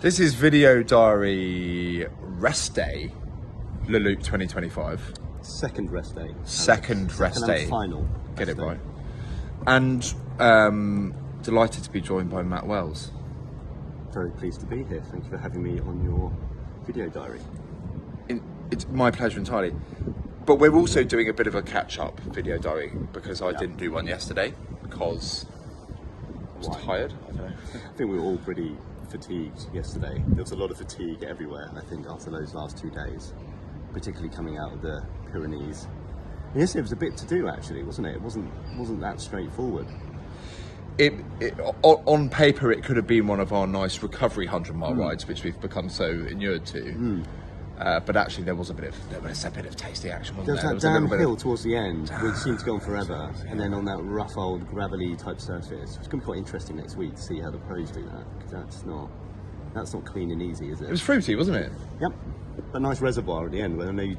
This is Video Diary Rest Day, Le Loop 2025. Second rest day. Second rest day. And final. Get it right. And delighted to be joined by Matt Wells. Very pleased to be here. Thank you for having me on your video diary. It's my pleasure entirely. But we're also doing a bit of a catch-up video diary because I didn't do one yesterday because I was tired. I don't know. I think we were all pretty fatigued yesterday. There was a lot of fatigue everywhere, I think, after those last 2 days, particularly coming out of the Pyrenees. And yesterday was a bit to do, actually, wasn't it? It wasn't that straightforward. On paper, it could have been one of our nice recovery 100-mile rides, which we've become so inured to. But actually, there was a bit of tasty action, wasn't there? There was that downhill towards the end, which seemed to go on forever, and then on that rough old gravelly type surface. It's going to be quite interesting next week to see how the pros do that, because that's not clean and easy, is it? It was fruity, wasn't it? Yep. A nice reservoir at the end, where I know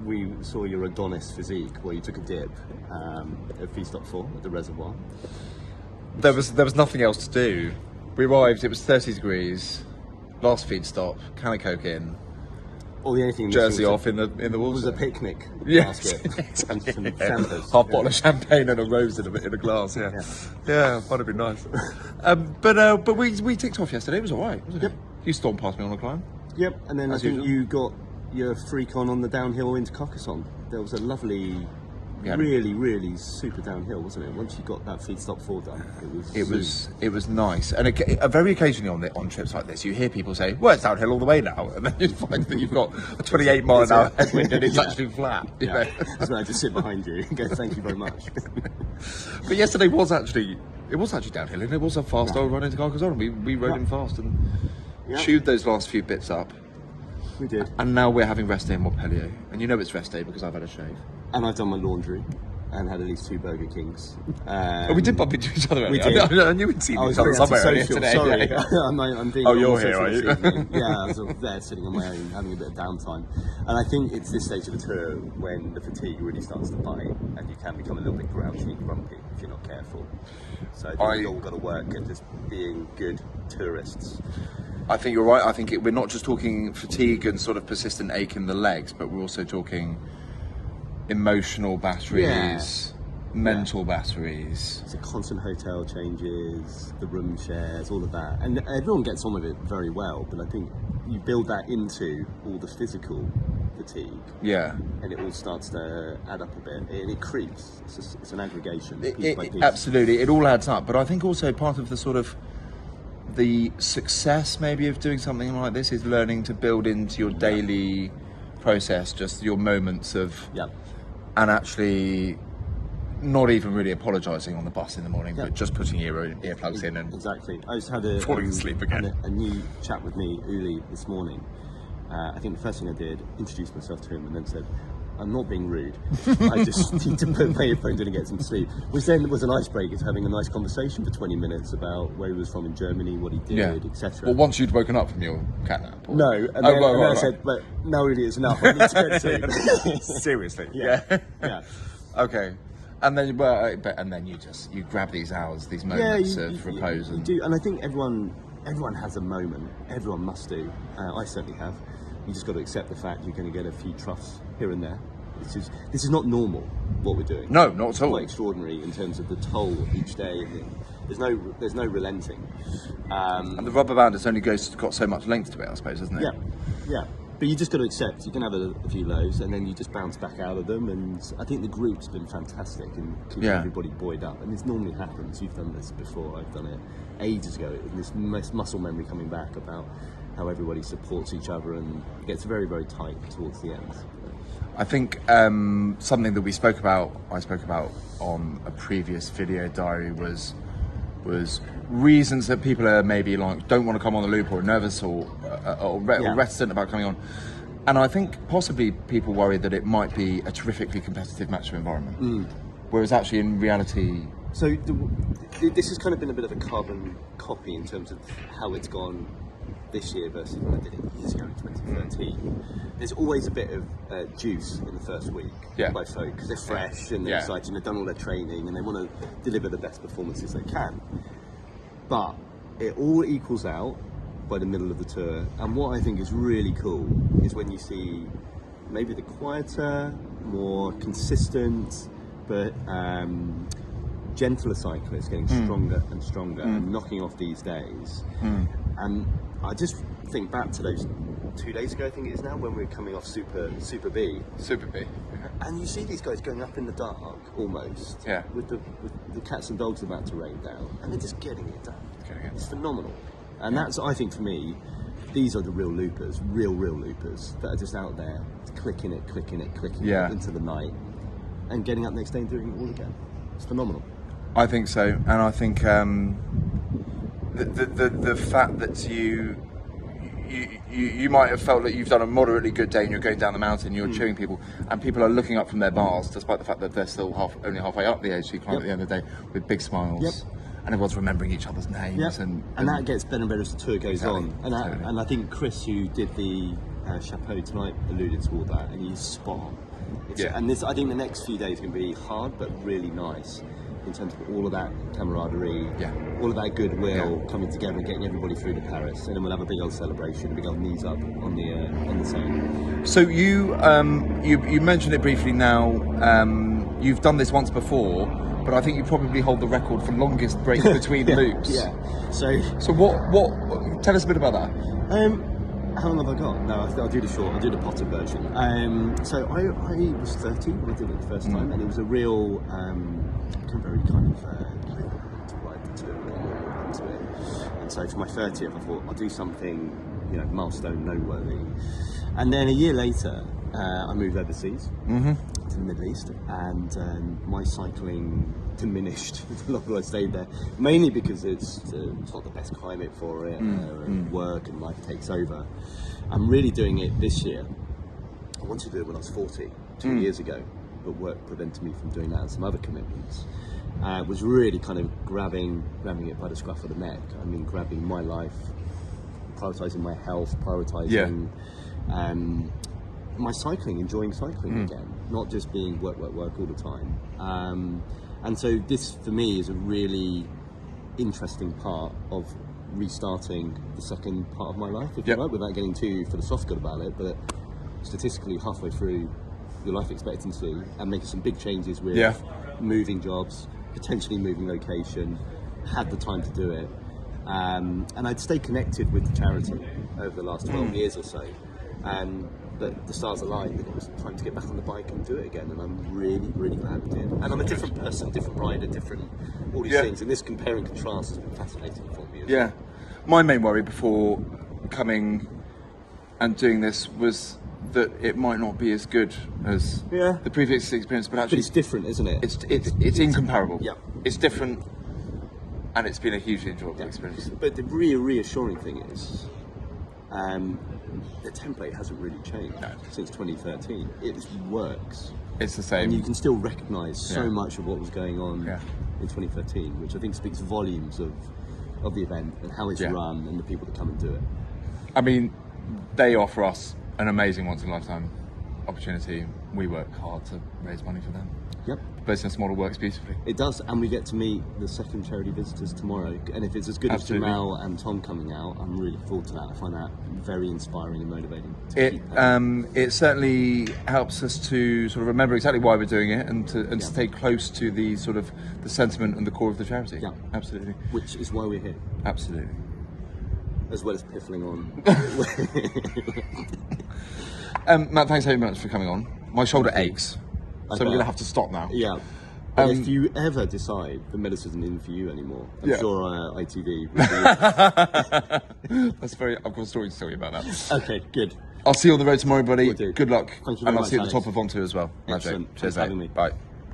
we saw your Adonis physique, where you took a dip at Feed Stop 4 at the reservoir. There was nothing else to do. We arrived, it was 30 degrees, last feed stop, can of Coke in. Or the only thing jersey off in the water. Was a picnic basket and some champers. Half bottle of champagne and a rose in a glass. Yeah, that'd be nice. But we ticked off yesterday. It was all right, wasn't it? You stormed past me on a climb. Yep, and then I think you got your freak on the downhill into Carcassonne. There was a lovely, really super downhill, wasn't it? Once you got that Feed Stop 4 done, it was nice. And very occasionally on trips like this, you hear people say, "Well, it's downhill all the way now," and then you find that you've got a 28-mile-an-hour headwind and it's actually flat. That's when I just sit behind you and go, "Thank you very much." But yesterday was actually downhill, and it was a fast old run into Carcassonne. We rode in fast and chewed those last few bits up. We did. And now we're having rest day in Montpellier, and you know it's rest day because I've had a shave. And I've done my laundry and had at least 2 Burger Kings. We did bump into each other earlier. We did. I knew we'd seen each other somewhere earlier today. Sorry. I'm being you're here, are you? I was there sitting on my own, having a bit of downtime. And I think it's this stage of the tour when the fatigue really starts to bite and you can become a little bit grouchy and grumpy if you're not careful. So I think we've all got to work at just being good tourists. I think you're right. I think we're not just talking fatigue and sort of persistent ache in the legs, but we're also talking emotional batteries, mental batteries. It's a constant hotel changes, the room shares, all of that. And everyone gets on with it very well, but I think you build that into all the physical fatigue. Yeah. And it all starts to add up a bit. And it creeps. It's an aggregation, piece by piece. Absolutely. It all adds up. But I think also part of the sort of the success maybe of doing something like this is learning to build into your daily process just your moments of and actually not even really apologising on the bus in the morning, but just putting earplugs in and I just had falling asleep again. A new chat with me, Uli, this morning. I think the first thing I did, introduced myself to him and then said, "I'm not being rude. I just need to put my earphones in and get some sleep." Which then was an icebreaker to having a nice conversation for 20 minutes about where he was from in Germany, what he did, etc. Well, once you'd woken up from your catnap? Or... No, and then I said, "But no, really, it's enough. I need to go to sleep." Seriously? Yeah. Okay. And then, you grab these hours, these moments of repose. You do, and I think everyone has a moment. Everyone must do. I certainly have. You just got to accept the fact you're going to get a few troughs here and there. This is not normal what we're doing. No, not at all. Quite extraordinary in terms of the toll each day. There's no relenting. And the rubber band has only got so much length to it, I suppose, isn't it? Yeah. But you just got to accept you can have a few lows and then you just bounce back out of them. And I think the group's been fantastic in keeping everybody buoyed up. And this normally happens. You've done this before. I've done it ages ago. This muscle memory coming back about how everybody supports each other and it gets very, very tight towards the end. I think something that I spoke about on a previous video diary was reasons that people are maybe like don't want to come on the loop or nervous or reticent about coming on. And I think possibly people worry that it might be a terrifically competitive match environment, whereas actually in reality. So this has kind of been a bit of a carbon copy in terms of how it's gone this year versus when I did it years ago in 2013. There's always a bit of juice in the first week by folk because they're fresh and they're excited and they've done all their training and they want to deliver the best performances they can. But it all equals out by the middle of the tour. And what I think is really cool is when you see maybe the quieter, more consistent, but gentler cyclists getting stronger and stronger and knocking off these days. And I just think back to those 2 days ago, I think it is now, when we're coming off Super B. Super B. And you see these guys going up in the dark, almost, with the cats and dogs about to rain down, and they're just getting it done. It's phenomenal. And that's, I think, for me, these are the real loopers, real loopers, that are just out there clicking it into the night, and getting up next day and doing it all again. It's phenomenal. I think so, and I think the fact that you might have felt that you've done a moderately good day and you're going down the mountain, you're cheering people, and people are looking up from their bars, despite the fact that they're still only halfway up the HC climb at the end of the day, with big smiles, and everyone's remembering each other's names, and that gets better and better as the tour goes on. And and I think Chris, who did the chapeau tonight, alluded to all that, and he's spot on. And this, I think, the next few days are going to be hard, but really nice. In terms of all of that camaraderie, all of that goodwill coming together and getting everybody through to Paris, and then we'll have a big old celebration, a big old knees up on the same. So you mentioned it briefly now. You've done this once before, but I think you probably hold the record for longest break between loops. So what? Tell us a bit about that. How long have I got? No, I'll do the short. I'll do the Potter version. So I was 30 when I did it the first time, and it was a real very kind of to ride the tour into it. And so for my 30th, I thought I'll do something, milestone noteworthy. And then a year later, I moved overseas to the Middle East, and my cycling diminished the longer I stayed there, mainly because it's not the best climate for it, and work and life takes over. I'm really doing it this year. I wanted to do it when I was 40, 2 years ago, but work prevented me from doing that and some other commitments. Was really kind of grabbing it by the scruff of the neck. I mean, grabbing my life, prioritising my health, prioritising my cycling, enjoying cycling again, not just being work all the time. And so this, for me, is a really interesting part of restarting the second part of my life, if you like, without getting too philosophical about it, but statistically halfway through your life expectancy and making some big changes with moving jobs, potentially moving location, had the time to do it. And I'd stayed connected with the charity over the last 12 years or so. But the stars aligned and it was time to get back on the bike and do it again, and I'm really, really glad we did. And I'm a different person, different rider, different all these things, and this compare and contrast has been fascinating for me as well. My main worry before coming and doing this was that it might not be as good as the previous experience, but actually it's different, isn't it? It's incomparable. It's different, and it's been a hugely enjoyable experience. But the reassuring thing is the template hasn't really changed since 2013. It just works. It's the same. And you can still recognise so much of what was going on in 2013, which I think speaks volumes of the event and how it's run and the people that come and do it. I mean, they offer us an amazing once-in-a-lifetime opportunity. We work hard to raise money for them. The business model works beautifully. It does, and we get to meet the second charity visitors tomorrow. And if it's as good as Jamal and Tom coming out, I'm really looking forward to that. I find that very inspiring and motivating. It certainly helps us to sort of remember exactly why we're doing it and to stay close to the sort of the sentiment and the core of the charity. Absolutely. Which is why we're here. Absolutely. As well as piffling on. Matt, thanks very much for coming on. My shoulder aches. So we're going to have to stop now. If you ever decide the medicine isn't in for you anymore, I'm sure ITV will That's very. I've got a story to tell you about that. Okay, good. I'll see you on the road tomorrow, buddy. Good luck. Thank you very and I'll much, see you at the Alex. top of On 2 as well. Excellent. Cheers, Thanks for having me. Bye.